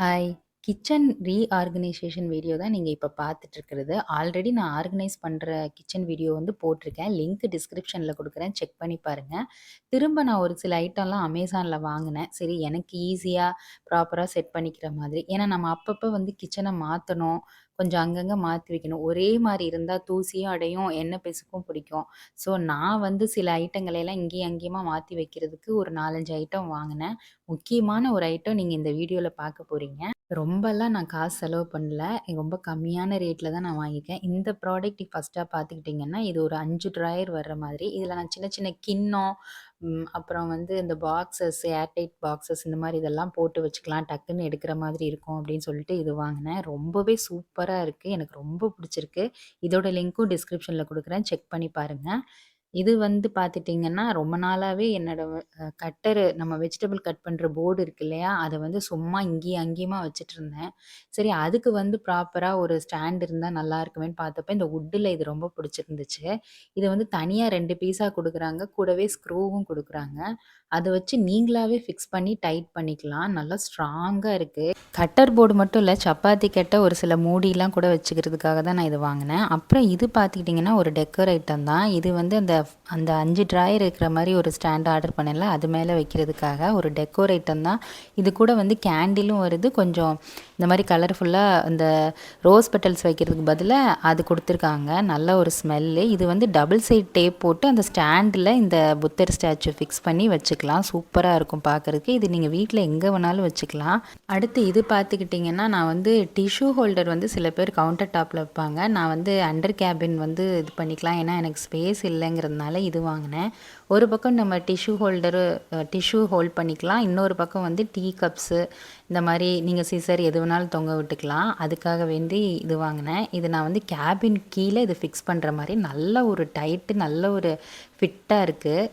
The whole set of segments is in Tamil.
ஹாய்! கிச்சன் ரீஆர்கனைசேஷன் வீடியோ தான் நீங்க இப்ப பார்த்துட்டுருக்கிறது. ஆல்ரெடி நான் ஆர்கனைஸ் பண்ற கிச்சன் வீடியோ வந்து போட்டிருக்கேன். லிங்க் டிஸ்கிரிப்ஷன்ல குடுக்குறேன். செக் பண்ணி பாருங்க. திரும்ப நான் ஒரு சில ஐட்டம்லாம் அமேசான்ல வாங்குனேன். சரி எனக்கு ஈஸியா ப்ராப்பரா செட் பண்ணிக்கிற மாதிரி. ஏன்னா நம்ம அப்பப்ப வந்து கிச்சன மாத்தணும். கொஞ்சம் அங்கங்க மாத்தி வைக்கணும். ஒரே மாரி இருந்தா தூசியும் அடையும், எண்ணெய் பிசுக்கும் பிடிக்கும். ஸோ நான் வந்து சில ஐட்டங்களை எல்லாம் இங்கேயும் அங்கேயுமா மாத்தி வைக்கிறதுக்கு ஒரு 4, 5 ஐட்டம் வாங்குனேன். முக்கியமான ஒரு ஐட்டம் நீங்க இந்த வீடியோல பார்க்க போறீங்க. ரொம்பலாம் நான் காசு செலவு பண்ணல. ரொம்ப கம்மியான ரேட்ல தான் நான் வாங்கியிருக்கேன். இந்த ப்ராடக்ட் ஃபர்ஸ்ட்டா பார்த்துக்கிட்டிங்கன்னா, இது ஒரு 5 ட்ராயர் வர்ற மாதிரி. இதில நான் சின்ன சின்ன கிண்ணம், அப்புறம் வந்து இந்த பாக்ஸஸ், ஏர்டைட் பாக்ஸஸ் இந்த மாரி இதெல்லாம் போட்டு வச்சுக்கலாம். டக்குன்னு எடுக்கிற மாதிரி இருக்கும் அப்படின்னு சொல்லிட்டு இது வாங்குனேன். ரொம்பவே சூப்பரா இருக்கு. எனக்கு ரொம்ப பிடிச்சிருக்கு. இதோட லிங்க்கும் டிஸ்கிரிப்ஷன்ல குடுக்குறேன். செக் பண்ணி பாருங்க. இது வந்து பார்த்துட்டிங்கன்னா, ரொம்ப நாளாவே என்னோட கட்டரு நம்ம வெஜிடபிள் கட் பண்ற போர்டு இருக்கு இல்லையா? அத வந்து சும்மா இங்கேயும் அங்கேயுமா வச்சுட்டுருந்தேன். சரி அதுக்கு வந்து ப்ராப்பரா ஒரு ஸ்டாண்ட் இருந்தா நல்லா இருக்குமேன்னு பார்த்தப்ப, இந்த வுட்டுல இது ரொம்ப பிடிச்சிருந்துச்சு. இத வந்து தனியா 2 பீஸா குடுக்குறாங்க. கூடவே ஸ்க்ரூவும் குடுக்குறாங்க. அத வச்சு நீங்களாவே ஃபிக்ஸ் பண்ணி டைட் பண்ணிக்கலாம். நல்லா ஸ்ட்ராங்கா இருக்கு. கட்டர் போர்டு மட்டும் இல்ல, சப்பாத்தி கட்ட ஒரு சில மூடிலாம் கூட வச்சுக்கிறதுக்காக தான் நான் இது வாங்குனேன். அப்புறம் இது பார்த்துக்கிட்டிங்கன்னா, ஒரு டெக்கர் ஐட்டம் தான். இது வந்து அந்த அந்த 5 ட்ராயர் இருக்கிற மாரி ஒரு ஸ்டாண்ட் ஆர்டர் பண்ணேன்ல, அது மேல வைக்கிறதுக்காக ஒரு டெக்கோர் ஐட்டம் தான். இது கூட வந்து கேண்டிலும் வருது. கொஞ்சம் இந்த மாரி கலர்ஃபுல்லா அந்த ரோஸ் பெட்டல்ஸ் வைக்கிறதுக்கு பதிலா அது குடுத்துருக்காங்க. நல்ல ஒரு ஸ்மெல்லு. இது வந்து டபுள் சைட் டேப் போட்டு அந்த ஸ்டாண்டில இந்த புத்தர் ஸ்டாச்சு ஃபிக்ஸ் பண்ணி வச்சுக்கலாம். சூப்பரா இருக்கும் பார்க்கறதுக்கு. இது நீங்க வீட்ல எங்க வேணாலும் வச்சுக்கலாம். அடுத்து இது பார்த்துக்கிட்டிங்கன்னா, நான் வந்து டிஷ்யூ ஹோல்டர் வந்து சில பேர் கவுண்டர் டாப்ல வைப்பாங்க. நான் வந்து அண்டர் கேபின் வந்து இது பண்ணிக்கலாம். ஏன்னா எனக்கு ஸ்பேஸ் இல்லைங்கிறதுனால இது வாங்கினேன். ஒரு பக்கம் நம்ம டிஷ்யூ ஹோல்ட் பண்ணிக்கலாம். இன்னொரு பக்கம் வந்து டீ கப்ஸு இந்த மாரி நீங்கள் சிசர் எது வேணாலும் தொங்க விட்டுக்கலாம். அதுக்காக வேண்டி இது வாங்கினேன். இது நான் வந்து கேபின் கீழே இது ஃபிக்ஸ் பண்ணுற மாரி நல்ல ஒரு டைட்டு, நல்ல ஒரு ஃபிட்டாக இருக்குது.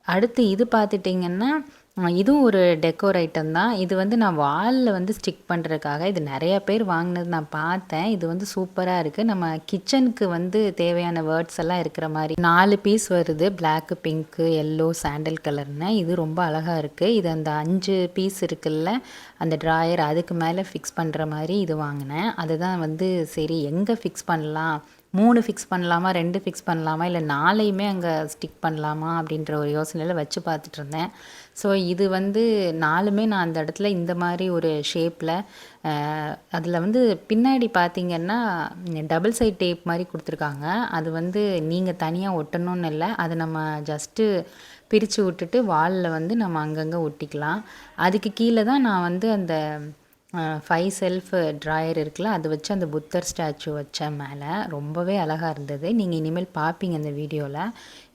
அடுத்து இது பார்த்துட்டிங்கன்னா, இதுவும் ஒரு டெக்கோர் ஐட்டம் தான். இது வந்து நான் வால்ல வந்து ஸ்டிக் பண்ணுறதுக்காக இது நெறைய பேர் வாங்கினது நான் பார்த்தேன். இது வந்து சூப்பரா இருக்கு. நம்ம கிச்சனுக்கு வந்து தேவையான வேர்ட்ஸ் எல்லாம் இருக்கிற மாரி 4 பீஸ் வருது. பிளாக்கு, பிங்க்கு, எல்லோ, சாண்டல் கலர்னு. இது ரொம்ப அழகா இருக்கு. இது அந்த 5 பீஸ் இருக்குல்ல, அந்த ட்ராயர் அதுக்கு மேல ஃபிக்ஸ் பண்ணுற மாரி இது வாங்கினேன். அதுதான் வந்து சரி எங்கே ஃபிக்ஸ் பண்ணலாம்? 3 ஃபிக்ஸ் பண்ணலாமா? 2 ஃபிக்ஸ் பண்ணலாமா? இல்ல 4யுமே அங்க ஸ்டிக் பண்ணலாமா? அப்படின்ற ஒரு யோசனையில வச்சு பார்த்துட்டுருந்தேன். ஸோ இது வந்து 4மே நான் அந்த இடத்துல இந்த மாரி ஒரு ஷேப்ல அதில வந்து பின்னாடி பார்த்தீங்கன்னா, டபுள் சைட் டேப் மாரி குடுத்துருக்காங்க. அது வந்து நீங்க தனியா ஒட்டணும்னு இல்ல. அத நம்ம ஜஸ்ட்டு பிரிச்சு விட்டுட்டு வால்ல வந்து நம்ம அங்கங்க ஒட்டிக்கலாம். அதுக்கு கீழ தான் நான் வந்து அந்த 5 செல்ஃப் ட்ராயர் இருக்குல்ல, அது வச்சு அந்த புத்தர் ஸ்டாச்சு வச்சேன் மேல. ரொம்பவே அழகா இருந்தது. நீங்க இனிமேல் பார்ப்பீங்க இந்த வீடியோல.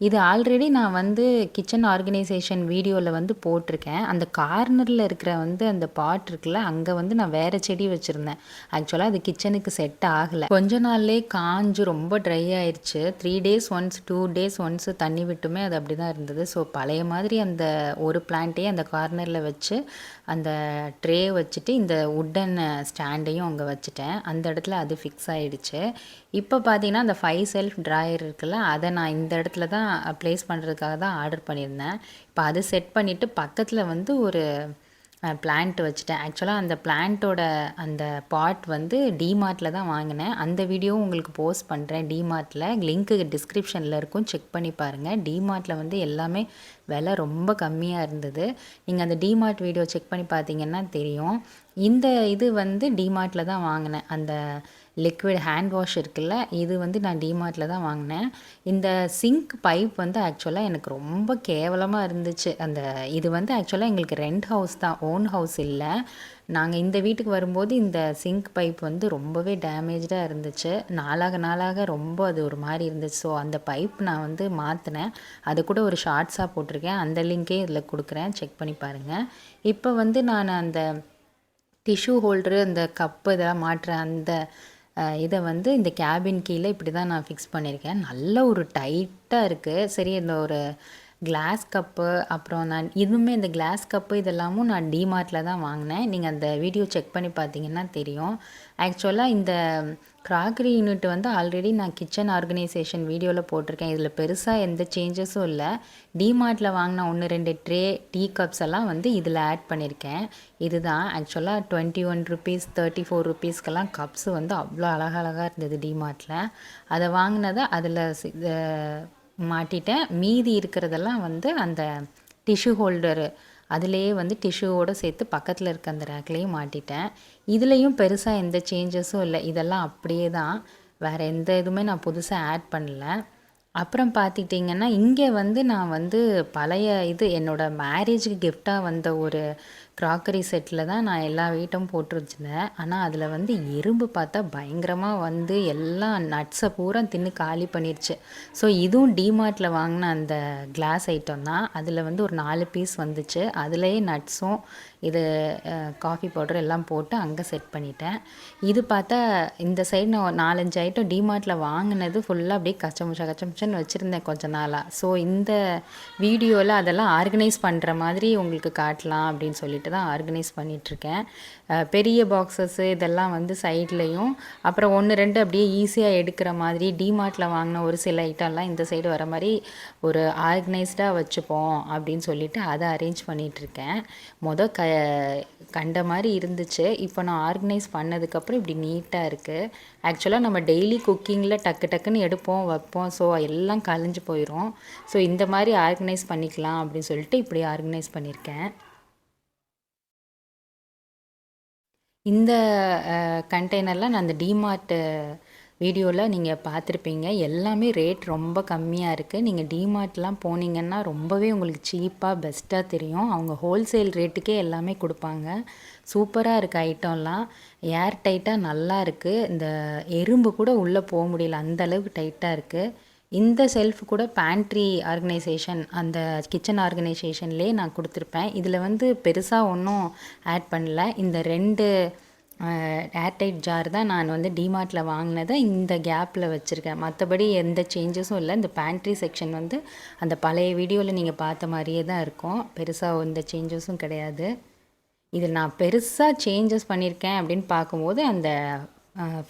இது ஆல்ரெடி நான் வந்து கிச்சன் ஆர்கனைசேஷன் வீடியோல வந்து போட்டிருக்கேன். அந்த கார்னர்ல இருக்கிற வந்து அந்த பாட் இருக்குல்ல, அங்க வந்து நான் வேற செடி வச்சிருந்தேன். ஆக்சுவலா அது கிச்சனுக்கு செட் ஆகல. கொஞ்ச நாள்லயே காஞ்சு ரொம்ப ட்ரை ஆயிருச்சு. 3 டேஸ் ஒன்ஸ், 2 டேஸ் ஒன்ஸ் தண்ணி விட்டுமே அது அப்படிதான் இருந்தது. ஸோ பழைய மாதிரி அந்த ஒரு பிளான்ட்டையே அந்த கார்னர்ல வச்சு, அந்த ட்ரே வச்சுட்டு இந்த வுட்டன் ஸ்டாண்டையும் அங்க வச்சுட்டேன். அந்த இடத்துல அது ஃபிக்ஸ் ஆயிடுச்சு. இப்போ பார்த்தீங்கன்னா, அந்த 5 செல்ஃப் ட்ராயர் இருக்குல்ல, அத நான் இந்த இடத்துல தான் ப்ளேஸ் பண்ணுறதுக்காக தான் ஆர்டர் பண்ணியிருந்தேன். இப்போ அது செட் பண்ணிவிட்டு பக்கத்தில் வந்து ஒரு பிளான்ட் வச்சுட்டேன். ஆக்சுவலா அந்த பிளான்ட்டோட அந்த பாட் வந்து டிமார்ட்ல தான் வாங்கினேன். அந்த வீடியோவும் உங்களுக்கு போஸ்ட் பண்ணுறேன் டிமார்ட்ல. லிங்க்கு டிஸ்கிரிப்ஷனில் இருக்கும். செக் பண்ணி பாருங்கள். டிமார்ட்ல வந்து எல்லாமே விலை ரொம்ப கம்மியாக இருந்தது. நீங்கள் அந்த டிமார்ட் வீடியோ செக் பண்ணி பார்த்தீங்கன்னா தெரியும். இந்த இது வந்து டிமார்ட்ல தான் வாங்கினேன். அந்த லிக்விட் ஹேண்ட் வாஷ் இருக்குல்ல, இது வந்து நான் டிமார்ட்ல தான் வாங்கினேன். இந்த சிங்க் பைப் வந்து ஆக்சுவலாக எனக்கு ரொம்ப கேவலமாக இருந்துச்சு. இது வந்து ஆக்சுவலாக எங்களுக்கு ரெண்ட் ஹவுஸ் தான், ஓன் ஹவுஸ் இல்லை. நாங்கள் இந்த வீட்டுக்கு வரும்போது இந்த சிங்க் பைப் வந்து ரொம்பவே டேமேஜாக இருந்துச்சு. நாளாக நாளாக ரொம்ப அது ஒரு மாதிரி இருந்துச்சு. ஸோ அந்த பைப் நான் வந்து மாற்றினேன். அது கூட ஒரு ஷார்ட்ஸாக போட்டிருக்கேன். அந்த லிங்கே இதில் கொடுக்குறேன், செக் பண்ணி பாருங்கள். இப்போ வந்து நான் அந்த டிஷ்யூ ஹோல்டரு, அந்த கப்பு இதெல்லாம் மாட்டுற அந்த இதை வந்து இந்த கேபின் கீழே இப்படி தான் நான் ஃபிக்ஸ் பண்ணியிருக்கேன். நல்ல ஒரு டைட்டாக இருக்குது. சரி, இந்த ஒரு கிளாஸ் கப்பு, அப்புறம் நான் இதுவுமே இந்த கிளாஸ் கப்பு இதெல்லாமும் நான் டிமார்ட்டில் தான் வாங்கினேன். நீங்கள் அந்த வீடியோ செக் பண்ணி பார்த்தீங்கன்னா தெரியும். ஆக்சுவலாக இந்த க்ராக்கரி யூனிட் வந்து ஆல்ரெடி நான் கிச்சன் ஆர்கனைசேஷன் வீடியோவில் போட்டிருக்கேன். இதில் பெருசாக எந்த சேஞ்சஸும் இல்லை. டிமார்ட்டில் வாங்கின 1-2 ட்ரே டீ கப்ஸ் எல்லாம் வந்து இதில் ஆட் பண்ணியிருக்கேன். இதுதான் ஆக்சுவலாக 21 ருபீஸ் 34 ருபீஸ்க்கெல்லாம் கப்ஸு வந்து அவ்வளோ அழகழகாக இருந்தது டிமார்ட்டில். அதை வாங்கினதை அதில் மாட்டிட்டேன். மீதி இருக்கிறதெல்லாம் வந்து அந்த டிஷ்யூ ஹோல்டரு அதுலேயே வந்து டிஷ்யூவோடு சேர்த்து பக்கத்தில் இருக்க அந்த ரேக்லேயும் மாட்டிட்டேன். இதுலேயும் பெருசாக எந்த சேஞ்சஸும் இல்லை. இதெல்லாம் அப்படியே தான், வேறு எந்த இதுவுமே நான் புதுசாக ஆட் பண்ணல. அப்புறம் பார்த்துக்கிட்டிங்கன்னா, இங்கே வந்து நான் வந்து பழைய இது என்னோடய மேரேஜுக்கு கிஃப்டாக வந்த ஒரு க்ராக்கரி செட்டில் தான் நான் எல்லா வெயிட்டும் போட்டு வச்சுருந்தேன். ஆனால் அதில் வந்து எறும்பு பார்த்தா பயங்கரமாக வந்து எல்லா நட்ஸை பூரா தின்னு காலி பண்ணிடுச்சு. ஸோ இதுவும் டிமார்ட்டில் வாங்கின அந்த கிளாஸ் ஐட்டம் தான். அதில் வந்து ஒரு 4 பீஸ் வந்துச்சு. அதுலேயே நட்ஸும் இது காஃபி பவுடர் எல்லாம் போட்டு அங்கே செட் பண்ணிட்டேன். இது பார்த்தா இந்த சைடு நான் 4-5 ஐட்டம் டிமார்ட்டில் வாங்கினது ஃபுல்லாக அப்படியே கச்சமுச்சன்னு வச்சுருந்தேன் கொஞ்ச நாளாக. ஸோ இந்த வீடியோவில் அதெல்லாம் ஆர்கனைஸ் பண்ணுற மாதிரி உங்களுக்கு காட்டலாம் அப்படின்னு சொல்லிட்டு தான் ஆர்கனைஸ் பண்ணிகிட்ருக்கேன். பெரிய பாக்ஸஸ்ஸு இதெல்லாம் வந்து சைட்லேயும், அப்புறம் 1-2 அப்படியே ஈஸியாக எடுக்கிற மாதிரி டிமார்ட்டில் வாங்கின ஒரு சில ஐட்டம்லாம் இந்த சைடு வர மாதிரி ஒரு ஆர்கனைஸ்டாக வச்சுப்போம் அப்படின்னு சொல்லிட்டு அதை அரேஞ்ச் பண்ணிகிட்ருக்கேன். கண்ட மாதிரி இருந்துச்சு. இப்போ நான் ஆர்கனைஸ் பண்ணதுக்கப்புறம் இப்படி நீட்டாக இருக்குது. ஆக்சுவலாக நம்ம டெய்லி குக்கிங்கில் டக்குன்னு எடுப்போம் வைப்போம். ஸோ எல்லாம் கலைஞ்சு போயிடும். ஸோ இந்த மாதிரி ஆர்கனைஸ் பண்ணிக்கலாம் அப்படின்னு சொல்லிட்டு இப்படி ஆர்கனைஸ் பண்ணியிருக்கேன். இந்த கண்டெய்னர்லாம் நான் அந்த டிமார்ட் வீடியோவில் நீங்கள் பார்த்துருப்பீங்க. எல்லாமே ரேட் ரொம்ப கம்மியாக இருக்குது. நீங்கள் டிமார்ட்லாம் போனீங்கன்னா ரொம்பவே உங்களுக்கு சீப்பாக பெஸ்ட்டாக தெரியும். அவங்க ஹோல்சேல் ரேட்டுக்கே எல்லாமே கொடுப்பாங்க. சூப்பராக இருக்குது ஐட்டம்லாம். ஏர் டைட்டாக நல்லா இருக்குது. இந்த எறும்பு கூட உள்ளே போக முடியல, அந்த அளவுக்கு டைட்டாக இருக்குது. இந்த செல்ஃப் கூட பேண்ட்ரி ஆர்கனைசேஷன், அந்த கிச்சன் ஆர்கனைசேஷன்லேயே நான் கொடுத்துருப்பேன். இதில் வந்து பெருசாக ஒன்றும் ஆட் பண்ணல. இந்த 2 ஏர்டைட் ஜார் தான் நான் வந்து டிமார்ட்டில் வாங்கினதை இந்த கேப்பில் வச்சுருக்கேன். மற்றபடி எந்த சேஞ்சஸும் இல்லை. இந்த பேண்ட்ரி செக்ஷன் வந்து அந்த பழைய வீடியோவில் நீங்கள் பார்த்த மாதிரியே தான் இருக்கும். பெருசாக எந்த சேஞ்சஸும் கிடையாது. இதில் நான் பெருசாக சேஞ்சஸ் பண்ணியிருக்கேன் அப்படின்னு பார்க்கும்போது அந்த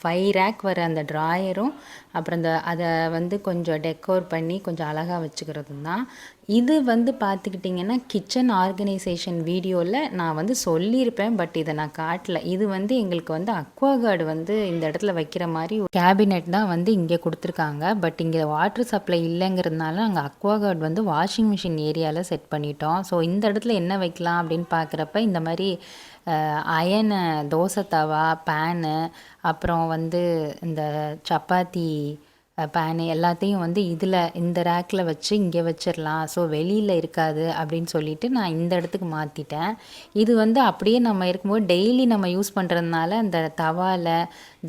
5 ரேக் வர அந்த ட்ராயரும், அப்புறம் அதை வந்து கொஞ்சம் டெக்கோர் பண்ணி கொஞ்சம் அழகாக வச்சுக்கிறதும் தான். இது வந்து பார்த்துக்கிட்டிங்கன்னா கிச்சன் ஆர்கனைசேஷன் வீடியோவில் நான் வந்து சொல்லியிருப்பேன், பட் இதை நான் காட்டல. இது வந்து எங்களுக்கு வந்து அக்வாகார்டு வந்து இந்த இடத்துல வைக்கிற மாதிரி கேபினெட் தான் வந்து இங்கே கொடுத்துருக்காங்க. பட் இங்கே வாட்டர் சப்ளை இல்லைங்கிறதுனால அங்கே அக்வாகார்டு வந்து வாஷிங் மிஷின் ஏரியாவில் செட் பண்ணிட்டோம். ஸோ இந்த இடத்துல என்ன வைக்கலாம் அப்படின்னு பார்க்குறப்ப இந்த மாதிரி அயனு, தோசை தவா, பேனு, அப்புறம் வந்து இந்த சப்பாத்தி பேனு எல்லாத்தையும் வந்து இந்த ரேக்கில் வச்சு இங்கே வச்சிடலாம். ஸோ வெளியில் இருக்காது அப்படின்னு சொல்லிட்டு நான் இந்த இடத்துக்கு மாற்றிட்டேன். இது வந்து அப்படியே நம்ம இருக்கும்போது டெய்லி நம்ம யூஸ் பண்ணுறதுனால அந்த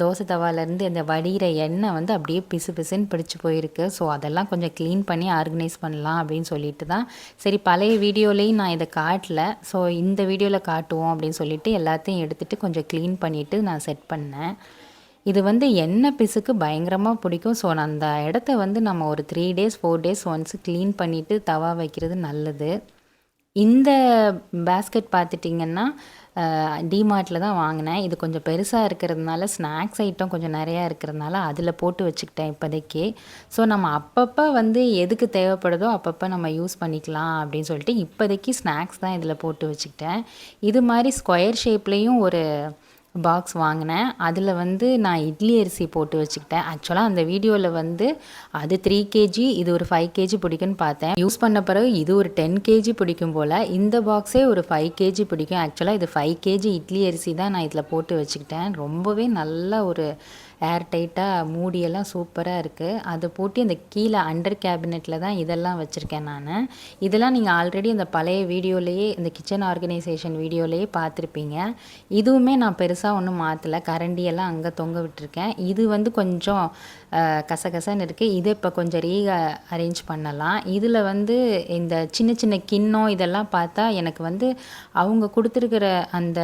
தோசை தவாலேருந்து இந்த வடிகிற எண்ணெய் வந்து அப்படியே பிசுன்னு பிடிச்சி போயிருக்கு. ஸோ அதெல்லாம் கொஞ்சம் க்ளீன் பண்ணி ஆர்கனைஸ் பண்ணலாம் அப்படின்னு சொல்லிட்டு தான், சரி பழைய வீடியோலேயும் நான் இதை காட்டல, ஸோ இந்த வீடியோவில் காட்டுவோம் அப்படின்னு சொல்லிட்டு எல்லாத்தையும் எடுத்துகிட்டு கொஞ்சம் க்ளீன் பண்ணிவிட்டு நான் செட் பண்ணேன். இது வந்து எண்ணெய் பிசுக்கு பயங்கரமாக பிடிக்கும். ஸோ நான் அந்த இடத்த வந்து நம்ம ஒரு 3 டேஸ் 4 டேஸ் ஒன்ஸ் க்ளீன் பண்ணிவிட்டு தவா வைக்கிறது நல்லது. இந்த பேஸ்கெட் பார்த்துட்டிங்கன்னா டிமார்ட்டில் தான் வாங்கினேன். இது கொஞ்சம் பெருசாக இருக்கிறதுனால, ஸ்நாக்ஸ் ஐட்டம் கொஞ்சம் நிறையா இருக்கிறதுனால அதில் போட்டு வச்சுக்கிட்டேன் இப்போதைக்கு. ஸோ நம்ம அப்பப்போ வந்து எதுக்கு தேவைப்படுதோ அப்பப்போ நம்ம யூஸ் பண்ணிக்கலாம் அப்படின்னு சொல்லிட்டு இப்போதைக்கு ஸ்நாக்ஸ் தான் இதில் போட்டு வச்சுக்கிட்டேன். இது மாதிரி ஸ்கொயர் ஷேப்லேயும் ஒரு பாக்ஸ் வாங்கினேன். அதில் வந்து நான் இட்லி அரிசி போட்டு வச்சுக்கிட்டேன். ஆக்சுவலாக அந்த வீடியோவில் வந்து அது 3 கேஜி, இது ஒரு 5 கேஜி பிடிக்குன்னு பார்த்தேன். யூஸ் பண்ண பிறகு இது ஒரு 10 கேஜி பிடிக்கும் போல். இந்த பாக்ஸே ஒரு 5 கேஜி பிடிக்கும். ஆக்சுவலாக இது 5 கேஜி இட்லி அரிசி தான் நான் இதில் போட்டு வச்சுக்கிட்டேன். ரொம்பவே நல்ல ஒரு ஏர் டைட்டாக மூடியெல்லாம் சூப்பராக இருக்குது. அதை போட்டு இந்த கீழே அண்டர் கேபினெட்டில் தான் இதெல்லாம் வச்சுருக்கேன் நான். இதெல்லாம் நீங்கள் ஆல்ரெடி அந்த பழைய வீடியோலேயே, இந்த கிச்சன் ஆர்கனைசேஷன் வீடியோலேயே பார்த்துருப்பீங்க. இதுவுமே நான் பெருசாக ஒன்றும் மாற்றலை. கரண்டியெல்லாம் அங்கே தொங்க விட்டுருக்கேன். இது வந்து கொஞ்சம் கசகசன்னு இருக்குது. இதை இப்போ கொஞ்சம் அரேஞ்ச் பண்ணலாம். இதில் வந்து இந்த சின்ன சின்ன கிண்ணம் இதெல்லாம் பார்த்தா எனக்கு வந்து அவங்க கொடுத்துருக்கிற அந்த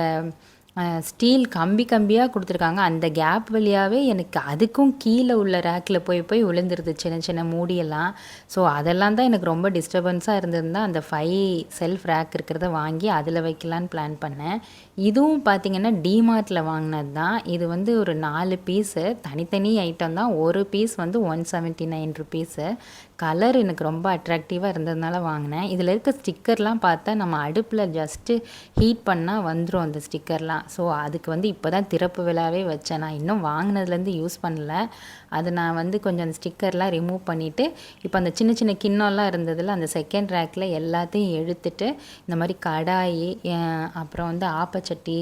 ஸ்டீல் கம்பியாக கொடுத்துருக்காங்க. அந்த கேப் வழியாகவே எனக்கு அதுக்கும் கீழே உள்ள ரேக்கில் போய் விழுந்துருது சின்ன சின்ன மூடியெல்லாம். ஸோ அதெல்லாம் தான் எனக்கு ரொம்ப டிஸ்டர்பன்ஸாக இருந்ததுன்னா அந்த 5 செல்ஃப் ரேக் இருக்கிறத வாங்கி அதில் வைக்கலான்னு பிளான் பண்ணேன். இதுவும் பார்த்திங்கன்னா டிமார்ட்டில் வாங்கினது தான். இது வந்து ஒரு 4 பீஸு தனித்தனி ஐட்டம் தான். ஒரு பீஸ் வந்து 179 ருபீஸு. கலர் எனக்கு ரொம்ப அட்ராக்டிவாக இருந்ததுனால வாங்கினேன். இதில் இருக்க ஸ்டிக்கர்லாம் பார்த்தா நம்ம அடுப்பில் ஜஸ்ட்டு ஹீட் பண்ணால் வந்துடும் அந்த ஸ்டிக்கர்லாம். ஸோ அதுக்கு வந்து இப்போ தான் திறப்பு விழாவே வச்சேன். நான் இன்னும் வாங்கினதுலேருந்து யூஸ் பண்ணல. அது நான் வந்து கொஞ்சம் அந்த ஸ்டிக்கர்லாம் ரிமூவ் பண்ணிவிட்டு இப்போ அந்த சின்ன சின்ன கிண்ணம்லாம் இருந்ததில் அந்த செகண்ட் ரேக்கில் எல்லாத்தையும் எடுத்துட்டு இந்த மாதிரி கடாய், அப்புறம் வந்து ஆப்பச்சட்டி,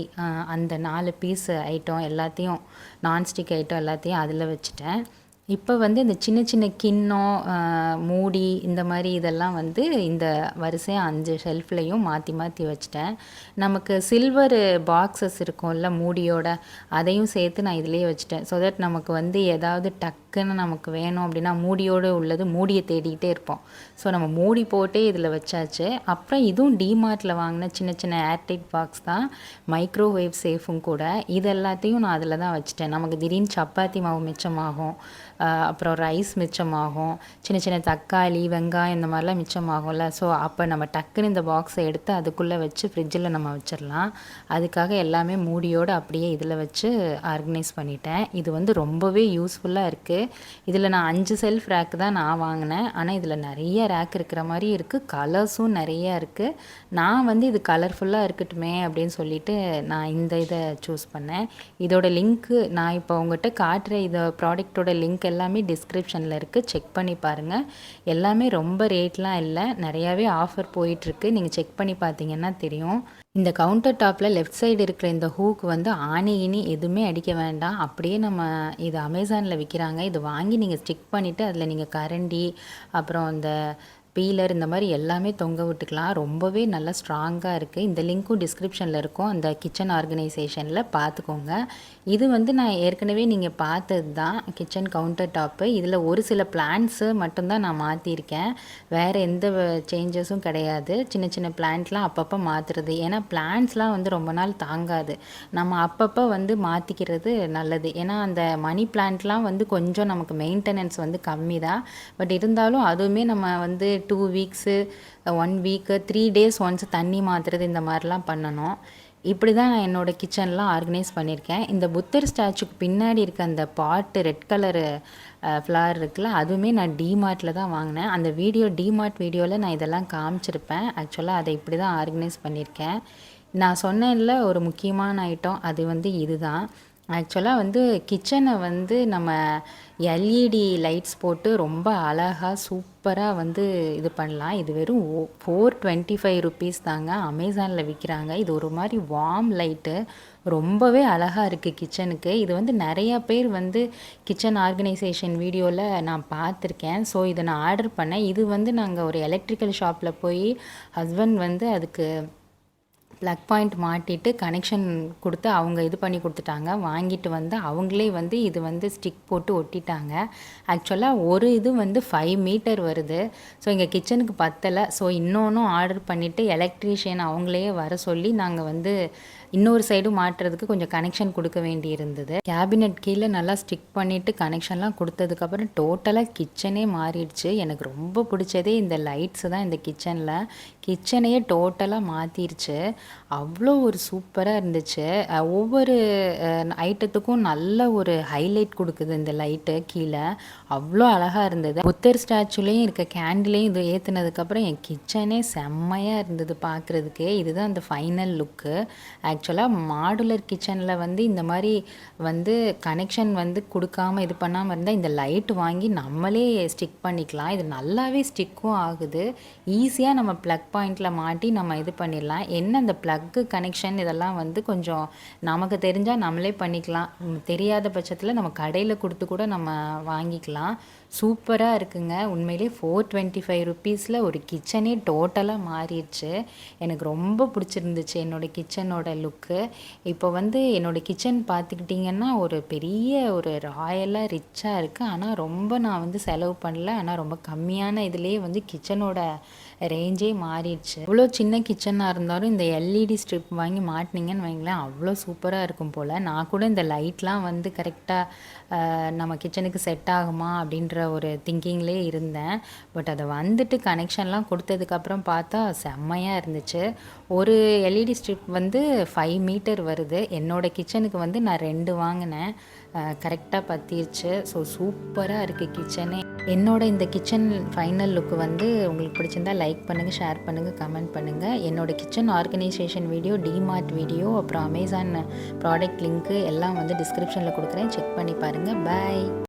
அந்த 4 பீஸ் ஐட்டம் எல்லாத்தையும், நான்ஸ்டிக் ஐட்டம் எல்லாத்தையும் அதில் வச்சுட்டேன். இப்போ வந்து இந்த சின்ன சின்ன கிண்ணம், மூடி இந்த மாதிரி இதெல்லாம் வந்து இந்த வரிசையாக 5 ஷெல்ஃப்லேயும் மாற்றி மாற்றி வச்சுட்டேன். நமக்கு சில்வர் பாக்ஸஸ் இருக்கும்ல மூடியோட, அதையும் சேர்த்து நான் இதிலேயே வச்சுட்டேன். ஸோ தட் நமக்கு வந்து ஏதாவது டக்குன்னு நமக்கு வேணும் அப்படின்னா மூடியோடு உள்ளது மூடியை தேடிக்கிட்டே இருப்போம். ஸோ நம்ம மூடி போட்டே இதில் வச்சாச்சு. அப்புறம் இதுவும் டிமார்ட்டில் வாங்கின சின்ன சின்ன ஏர்டைட் பாக்ஸ் தான், மைக்ரோவேவ் சேஃபும் கூட. இது எல்லாத்தையும் நான் அதில் தான் வச்சுட்டேன். நமக்கு திடீர்னு சப்பாத்தி மாவு மிச்சமாகும், அப்புறம் ரைஸ் மிச்சமாகும், சின்ன சின்ன தக்காளி, வெங்காயம் இந்த மாதிரிலாம் மிச்சமாகும்ல. ஸோ அப்போ நம்ம டக்குன்னு இந்த பாக்ஸை எடுத்து அதுக்குள்ளே வச்சு ஃப்ரிட்ஜில் நம்ம வச்சிடலாம். அதுக்காக எல்லாமே மூடியோடு அப்படியே இதில் வச்சு ஆர்கனைஸ் பண்ணிட்டேன். இது வந்து ரொம்பவே யூஸ்ஃபுல்லாக இருக்குது. இதில் நான் 5 செல்ஃப் ரேக் தான் நான் வாங்கினேன். ஆனால் இதில் நிறைய ரேக் இருக்கிற மாதிரி இருக்குது. கலர்ஸும் நிறையா இருக்குது. நான் வந்து இது கலர்ஃபுல்லாக இருக்கட்டுமே அப்படின்னு சொல்லிட்டு நான் இந்த இதை சூஸ் பண்ணேன். இதோட லிங்க்கு நான் இப்போ உங்கள்கிட்ட காட்டுற இதை ப்ராடக்டோட லிங்க் எல்லாமே டிஸ்கிரிப்ஷனில் இருக்குது. செக் பண்ணி பாருங்கள். எல்லாமே ரொம்ப ரேட்லாம் இல்லை, நிறையாவே ஆஃபர் போயிட்டுருக்கு. நீங்கள் செக் பண்ணி பார்த்தீங்கன்னா தெரியும். இந்த கவுண்டர் டாப்பில் லெஃப்ட் சைடு இருக்கிற இந்த ஹூக் வந்து ஆணி இனி எதுவுமே அடிக்க வேண்டாம். அப்படியே நம்ம இது அமேசானில் விற்கிறாங்க. இது வாங்கி நீங்கள் ஸ்டிக் பண்ணிவிட்டு அதில் நீங்கள் கரண்டி, அப்புறம் இந்த பீலர் இந்த மாதிரி எல்லாமே தொங்க விட்டுக்கலாம். ரொம்பவே நல்லா ஸ்ட்ராங்காக இருக்குது. இந்த லிங்க்கும் டிஸ்கிரிப்ஷனில் இருக்கும். அந்த கிச்சன் ஆர்கனைசேஷனில் பார்த்துக்கோங்க. இது வந்து நான் ஏற்கனவே நீங்கள் பார்த்தது தான் கிச்சன் கவுண்டர் டாப்பு. இதில் ஒரு சில பிளான்ட்ஸு மட்டும்தான் நான் மாற்றிருக்கேன். வேறு எந்த சேஞ்சஸும் கிடையாது. சின்ன சின்ன பிளான்ட்லாம் அப்பப்போ மாற்றுறது. ஏன்னா பிளான்ட்ஸ்லாம் வந்து ரொம்ப நாள் தாங்காது. நம்ம அப்பப்போ வந்து மாற்றிக்கிறது நல்லது. ஏன்னா அந்த மணி பிளான்ட்லாம் வந்து கொஞ்சம் நமக்கு மெயின்டெனன்ஸ் வந்து கம்மி தான். பட் இருந்தாலும் அதுவுமே நம்ம வந்து 2 வீக்ஸு, 1 வீக்கு, 3 டேஸ் ஒன்ஸ் தண்ணி மாற்றுறது இந்த மாதிரிலாம் பண்ணணும். இப்படி தான் நான் என்னோடய கிச்சன்லாம் ஆர்கனைஸ் பண்ணியிருக்கேன். இந்த புத்தர் ஸ்டாச்சுக்கு பின்னாடி இருக்க அந்த பாட்டு ரெட் கலரு ஃப்ளவர் இருக்குல்ல, அதுவுமே நான் டிமார்ட்டில் தான் வாங்கினேன். அந்த டிமார்ட் வீடியோவில் நான் இதெல்லாம் காமிச்சிருப்பேன். ஆக்சுவலாக அதை இப்படி தான் ஆர்கனைஸ் பண்ணியிருக்கேன். நான் சொன்னேன்ல ஒரு முக்கியமான ஐட்டம், அது வந்து இதுதான். ஆக்சுவலாக வந்து கிச்சனை வந்து நம்ம எல்இடி லைட்ஸ் போட்டு ரொம்ப அழகாக சூப்பராக வந்து இது பண்ணலாம். இது வெறும் 425 ருபீஸ் தாங்க அமேசானில் விற்கிறாங்க. இது ஒரு மாதிரி வார்ம் லைட்டு, ரொம்பவே அழகாக இருக்குது கிச்சனுக்கு. இது வந்து நிறையா பேர் வந்து கிச்சன் ஆர்கனைசேஷன் வீடியோவில் நான் பார்த்துருக்கேன். ஸோ இதை நான் ஆர்டர் பண்ணேன். இது வந்து நாங்கள் ஒரு எலக்ட்ரிக்கல் ஷாப்பில் போய் ஹஸ்பண்ட் வந்து அதுக்கு ப்ளக் பாயிண்ட் மாட்டிட்டு கனெக்ஷன் கொடுத்து அவங்க இது பண்ணி கொடுத்துட்டாங்க. வாங்கிட்டு வந்து அவங்களே வந்து இது வந்து ஸ்டிக் போட்டு ஒட்டிட்டாங்க. ஆக்சுவலாக ஒரு இது வந்து 5 மீட்டர் வருது. ஸோ எங்கள் கிச்சனுக்கு பத்தலை. ஸோ இன்னொன்றும் ஆர்டர் பண்ணிவிட்டு எலக்ட்ரீஷியன் அவங்களே வர சொல்லி நாங்கள் வந்து இன்னொரு சைடும் மாட்டுறதுக்கு கொஞ்சம் கனெக்ஷன் கொடுக்க வேண்டி இருந்தது. கேபினெட் கீழே நல்லா ஸ்டிக் பண்ணிவிட்டு கனெக்ஷன்லாம் கொடுத்ததுக்கப்புறம் டோட்டலாக கிச்சனே மாறிடுச்சு. எனக்கு ரொம்ப பிடிச்சதே இந்த லைட்ஸு தான் இந்த கிச்சனில். கிச்சனையே டோட்டலாக மாற்றிருச்சு. அவ்வளோ ஒரு சூப்பராக இருந்துச்சு. ஒவ்வொரு ஐட்டத்துக்கும் நல்ல ஒரு ஹைலைட் கொடுக்குது இந்த லைட்டு கீழே. அவ்வளோ அழகாக இருந்தது. புத்தர் ஸ்டாச்சுலேயும் இருக்க கேண்டிலையும் இது ஏற்றுனதுக்கப்புறம் என் கிச்சனே செம்மையாக இருந்தது பார்க்குறதுக்கே. இதுதான் அந்த ஃபைனல் லுக்கு. ஆக்சுவலாக மாடுலர் கிச்சனில் வந்து இந்த மாதிரி வந்து கனெக்ஷன் வந்து கொடுக்காம இது பண்ணாமல் இருந்தால் இந்த லைட் வாங்கி நம்மளே ஸ்டிக் பண்ணிக்கலாம். இது நல்லாவே ஸ்டிக்கும் ஆகுது. ஈஸியாக நம்ம ப்ளக் பாயிண்டில் மாட்டி நம்ம இது பண்ணிடலாம். என்ன இந்த ப்ளக்கு கனெக்ஷன் இதெல்லாம் வந்து கொஞ்சம் நமக்கு தெரிஞ்சால் நம்மளே பண்ணிக்கலாம். தெரியாத பட்சத்தில் நம்ம கடையில் கொடுத்து கூட நம்ம வாங்கிக்கலாம். சூப்பராக இருக்குங்க. உண்மையிலே 425 ருப்பீஸில் ஒரு கிச்சனே டோட்டலாக மாறிடுச்சு. எனக்கு ரொம்ப பிடிச்சிருந்துச்சு என்னோடய கிச்சனோட லுக்கு. இப்போ வந்து என்னோடய கிச்சன் பார்த்துக்கிட்டிங்கன்னா ஒரு பெரிய ஒரு ராயலாக ரிச்சாக இருக்குது. ஆனால் ரொம்ப நான் வந்து செலவு பண்ணல. ஆனால் ரொம்ப கம்மியான இதுலேயே வந்து கிச்சனோட ரேஞ்சே மாறிடுச்சு. இவ்வளோ சின்ன கிச்சனாக இருந்தாலும் இந்த எல்இடி ஸ்ட்ரிப் வாங்கி மாட்டினீங்கன்னு வைங்களேன், அவ்வளோ சூப்பராக இருக்கும் போல். நான் கூட இந்த லைட்லாம் வந்து கரெக்டாக நம்ம கிச்சனுக்கு செட் ஆகுமா அப்படின்ற ஒரு திங்கிங்லேயே இருந்தேன். பட் அதை வந்துட்டு கனெக்ஷன்லாம் கொடுத்ததுக்கப்புறம் பார்த்தா செம்மையாக இருந்துச்சு. ஒரு எல்இடி ஸ்ட்ரிப் வந்து 5 மீட்டர் வருது. என்னோடய கிச்சனுக்கு வந்து நான் 2 வாங்கினேன். கரெக்டாக பற்றிருச்சு. ஸோ சூப்பராக இருக்குது கிச்சனே. என்னோட இந்த கிச்சன் ஃபைனல் லுக்கு வந்து உங்களுக்கு பிடிச்சிருந்தா லைக் பண்ணுங்கள், ஷேர் பண்ணுங்கள், கமெண்ட் பண்ணுங்கள். என்னோடய kitchen organisation video, DMart video, அப்புறம் அமேசான் ப்ராடக்ட் லிங்க்கு எல்லாம் வந்து டிஸ்கிரிப்ஷனில் கொடுக்குறேன். செக் பண்ணி பாருங்கள். பாய்.